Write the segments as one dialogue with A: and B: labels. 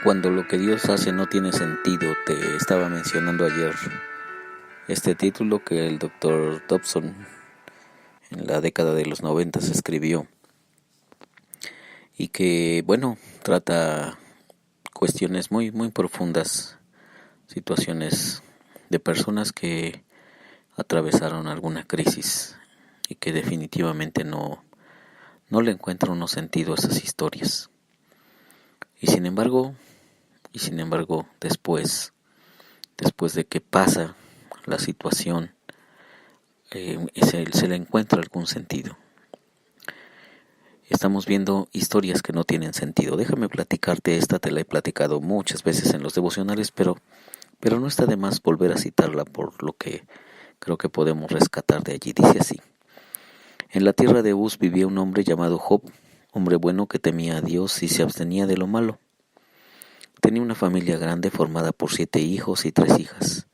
A: Cuando lo que Dios hace no tiene sentido. Te estaba mencionando ayer este título que el Dr. Dobson en la década de los 90 escribió y que, trata cuestiones muy profundas, situaciones de personas que atravesaron alguna crisis y que definitivamente no le encuentran uno sentido a esas historias. Y sin embargo, después de que pasa la situación, se le encuentra algún sentido. Estamos viendo historias que no tienen sentido. Déjame platicarte esta, te la he platicado muchas veces en los devocionales, pero no está de más volver a citarla por lo que creo que podemos rescatar de allí. Dice así: en la tierra de Uz vivía un hombre llamado Job, hombre bueno que temía a Dios y se abstenía de lo malo. Tenía una familia grande formada por 7 hijos y 3 hijas,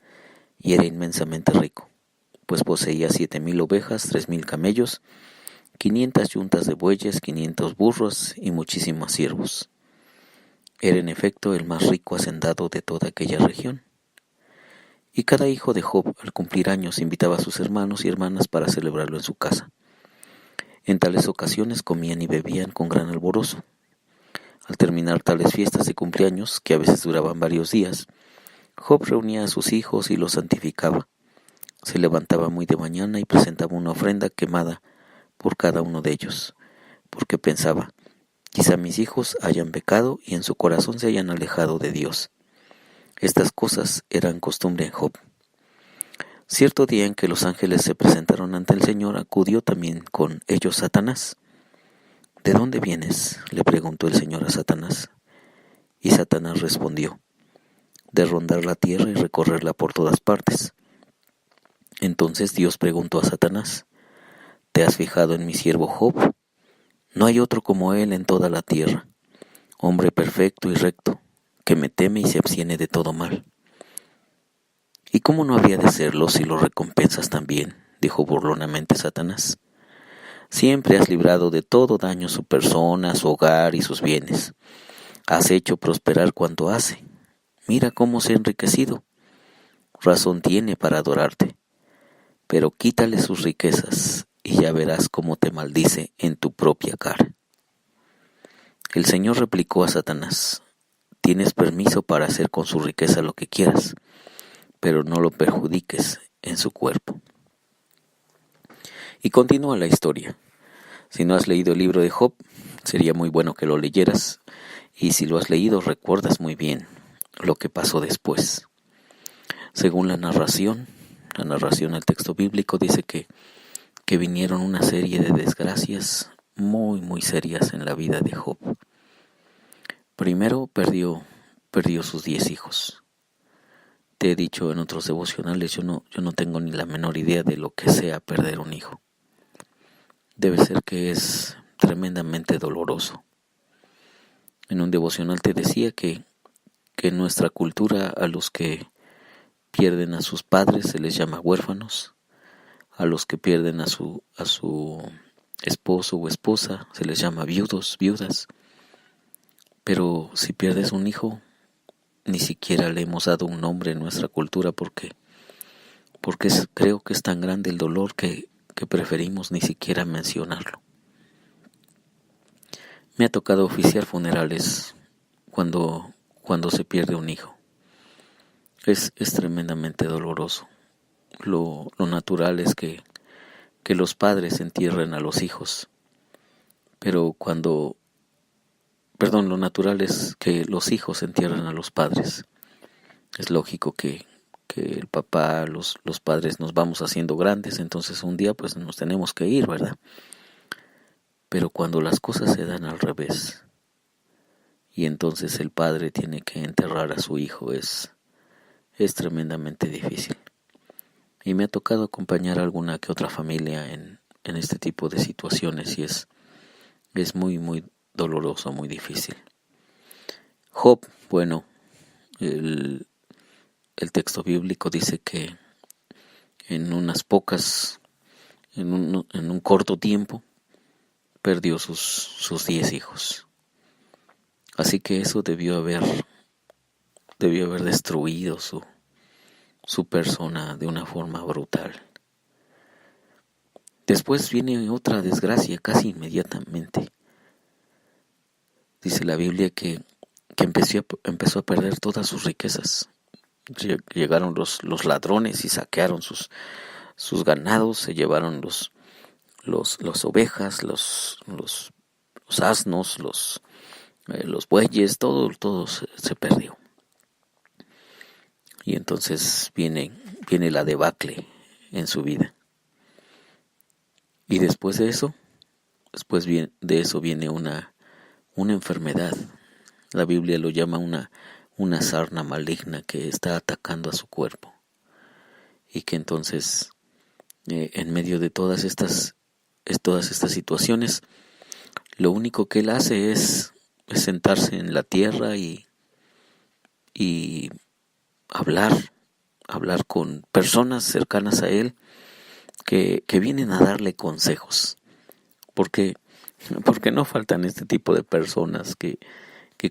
A: y era inmensamente rico, pues poseía 7,000 ovejas, 3,000 camellos, 500 yuntas de bueyes, 500 burros y muchísimos siervos. Era en efecto el más rico hacendado de toda aquella región. Y cada hijo de Job, al cumplir años, invitaba a sus hermanos y hermanas para celebrarlo en su casa. En tales ocasiones comían y bebían con gran alborozo. Al terminar tales fiestas de cumpleaños, que a veces duraban varios días, Job reunía a sus hijos y los santificaba. Se levantaba muy de mañana y presentaba una ofrenda quemada por cada uno de ellos, porque pensaba: quizá mis hijos hayan pecado y en su corazón se hayan alejado de Dios. Estas cosas eran costumbre en Job. Cierto día en que los ángeles se presentaron ante el Señor, acudió también con ellos Satanás. ¿De dónde vienes?, le preguntó el Señor a Satanás. Y Satanás respondió: de rondar la tierra y recorrerla por todas partes. Entonces Dios preguntó a Satanás: ¿te has fijado en mi siervo Job? No hay otro como él en toda la tierra, hombre perfecto y recto, que me teme y se abstiene de todo mal. ¿Y cómo no había de serlo si lo recompensas también?, dijo burlonamente Satanás. Siempre has librado de todo daño su persona, su hogar y sus bienes. Has hecho prosperar cuanto hace. Mira cómo se ha enriquecido. Razón tiene para adorarte. Pero quítale sus riquezas y ya verás cómo te maldice en tu propia cara. El Señor replicó a Satanás: tienes permiso para hacer con su riqueza lo que quieras, pero no lo perjudiques en su cuerpo. Y continúa la historia. Si no has leído el libro de Job, sería muy bueno que lo leyeras, y si lo has leído, recuerdas muy bien lo que pasó después. Según la narración del texto bíblico dice que vinieron una serie de desgracias muy serias en la vida de Job. Primero perdió sus 10 hijos. Te he dicho en otros devocionales, yo no tengo ni la menor idea de lo que sea perder un hijo. Debe ser que es tremendamente doloroso. En un devocional te decía que en nuestra cultura a los que pierden a sus padres se les llama huérfanos, a los que pierden a su esposo o esposa se les llama viudos, viudas. Pero si pierdes un hijo, ni siquiera le hemos dado un nombre en nuestra cultura porque creo que es tan grande el dolor que preferimos ni siquiera mencionarlo. Me ha tocado oficiar funerales cuando se pierde un hijo. Es tremendamente doloroso. Lo natural es que los padres entierren a los hijos, pero lo natural es que los hijos entierren a los padres. Es lógico que el papá, los padres nos vamos haciendo grandes, entonces un día pues nos tenemos que ir, ¿verdad? Pero cuando las cosas se dan al revés y entonces el padre tiene que enterrar a su hijo, es tremendamente difícil. Y me ha tocado acompañar a alguna que otra familia en este tipo de situaciones y es muy doloroso, muy difícil. Job, el texto bíblico dice que en un corto tiempo perdió sus 10 hijos. Así que eso debió haber debió haber destruido su persona de una forma brutal. Después viene otra desgracia casi inmediatamente. Dice la Biblia que empezó a perder todas sus riquezas. Llegaron los ladrones y saquearon sus ganados, se llevaron las ovejas, los asnos, los bueyes, todo se perdió. Y entonces viene la debacle en su vida. Y después de eso viene una enfermedad. La Biblia lo llama una sarna maligna que está atacando a su cuerpo. Y que entonces, en medio de todas estas situaciones, lo único que él hace es sentarse en la tierra y hablar con personas cercanas a él que vienen a darle consejos. Porque no faltan este tipo de personas que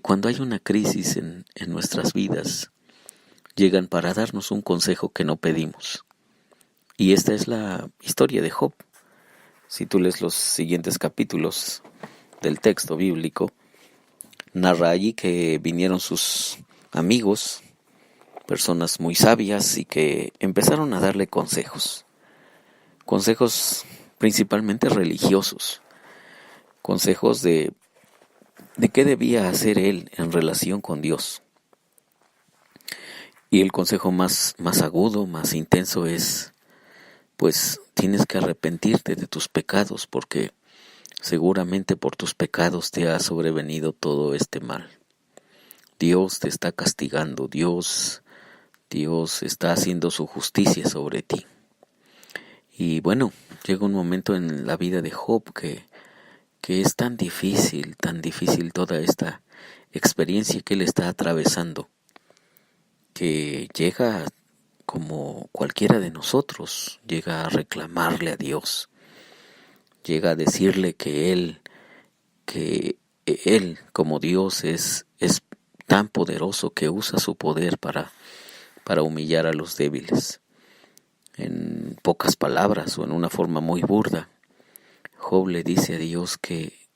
A: cuando hay una crisis en nuestras vidas, llegan para darnos un consejo que no pedimos. Y esta es la historia de Job. Si tú lees los siguientes capítulos del texto bíblico, narra allí que vinieron sus amigos, personas muy sabias, y que empezaron a darle consejos principalmente religiosos, consejos de qué debía hacer él en relación con Dios. Y el consejo más agudo, más intenso es, pues tienes que arrepentirte de tus pecados, porque seguramente por tus pecados te ha sobrevenido todo este mal. Dios te está castigando, Dios está haciendo su justicia sobre ti. Y bueno, llega un momento en la vida de Job que es tan difícil toda esta experiencia que él está atravesando, que llega, como cualquiera de nosotros, llega a reclamarle a Dios, llega a decirle que él como Dios es tan poderoso que usa su poder para humillar a los débiles. En pocas palabras o en una forma muy burda, Job le dice a Dios que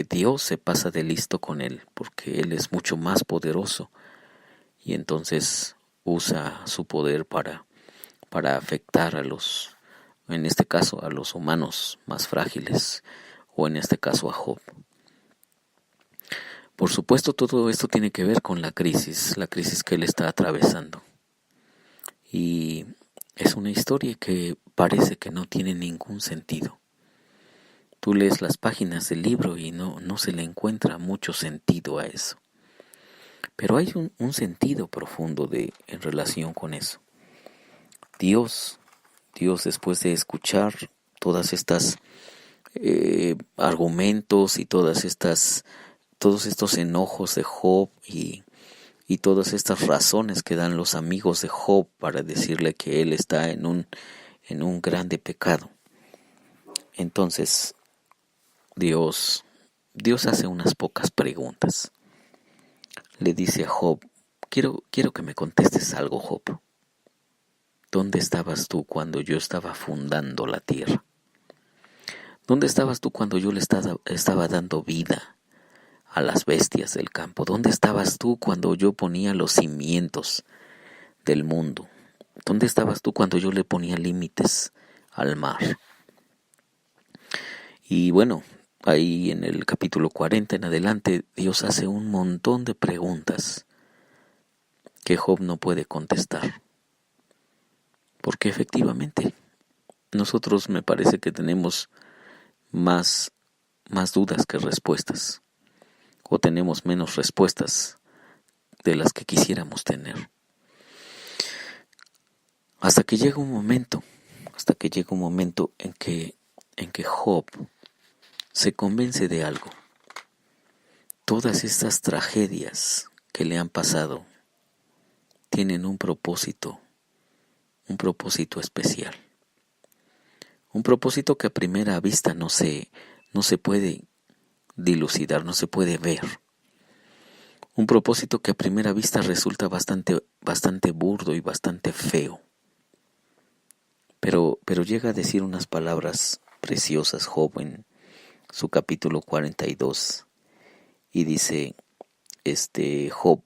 A: Dios se pasa de listo con él, porque él es mucho más poderoso, y entonces usa su poder para afectar en este caso a los humanos más frágiles, o en este caso a Job. Por supuesto, todo esto tiene que ver con la crisis que él está atravesando. Y es una historia que parece que no tiene ningún sentido. Tú lees las páginas del libro y no se le encuentra mucho sentido a eso. Pero hay un sentido profundo en relación con eso. Dios, después de escuchar todas estas argumentos y todos estos enojos de Job y todas estas razones que dan los amigos de Job para decirle que él está en un grande pecado, entonces Dios hace unas pocas preguntas. Le dice a Job, quiero que me contestes algo, Job. ¿Dónde estabas tú cuando yo estaba fundando la tierra? ¿Dónde estabas tú cuando yo le estaba dando vida a las bestias del campo? ¿Dónde estabas tú cuando yo ponía los cimientos del mundo? ¿Dónde estabas tú cuando yo le ponía límites al mar? Y bueno, ahí en el capítulo 40 en adelante, Dios hace un montón de preguntas que Job no puede contestar. Porque efectivamente, nosotros me parece que tenemos más dudas que respuestas, o tenemos menos respuestas de las que quisiéramos tener. Hasta que llega un momento en que Job se convence de algo. Todas estas tragedias que le han pasado tienen un propósito especial. Un propósito que a primera vista no se puede dilucidar, no se puede ver. Un propósito que a primera vista resulta bastante burdo y bastante feo. Pero llega a decir unas palabras preciosas Job en su capítulo 42 y dice, Job,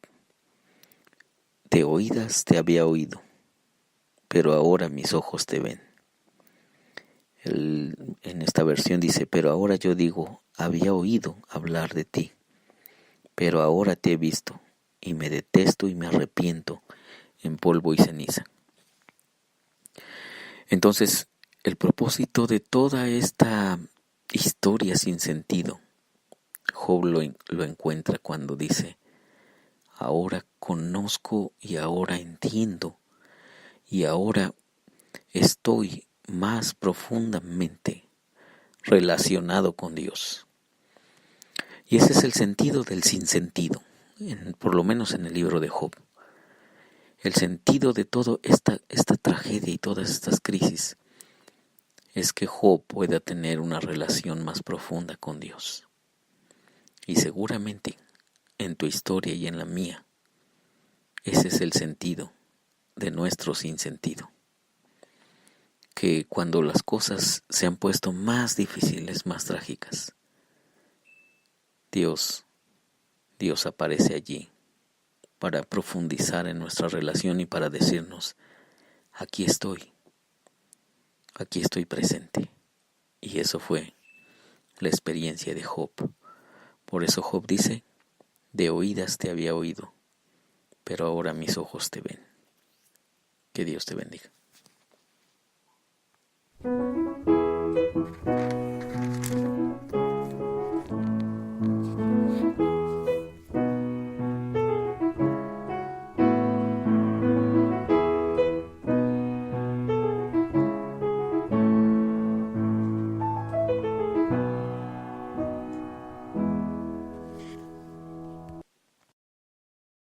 A: de oídas te había oído, pero ahora mis ojos te ven. En esta versión dice, pero ahora yo digo, había oído hablar de ti, pero ahora te he visto, y me detesto y me arrepiento en polvo y ceniza. Entonces, el propósito de toda esta historia sin sentido, Job lo encuentra cuando dice, ahora conozco y ahora entiendo, y ahora estoy más profundamente relacionado con Dios. Y ese es el sentido del sinsentido, por lo menos en el libro de Job. El sentido de toda esta tragedia y todas estas crisis es que Job pueda tener una relación más profunda con Dios. Y seguramente en tu historia y en la mía, ese es el sentido de nuestro sinsentido. Que cuando las cosas se han puesto más difíciles, más trágicas, Dios aparece allí para profundizar en nuestra relación y para decirnos, aquí estoy presente. Y eso fue la experiencia de Job. Por eso Job dice, de oídas te había oído, pero ahora mis ojos te ven. Que Dios te bendiga.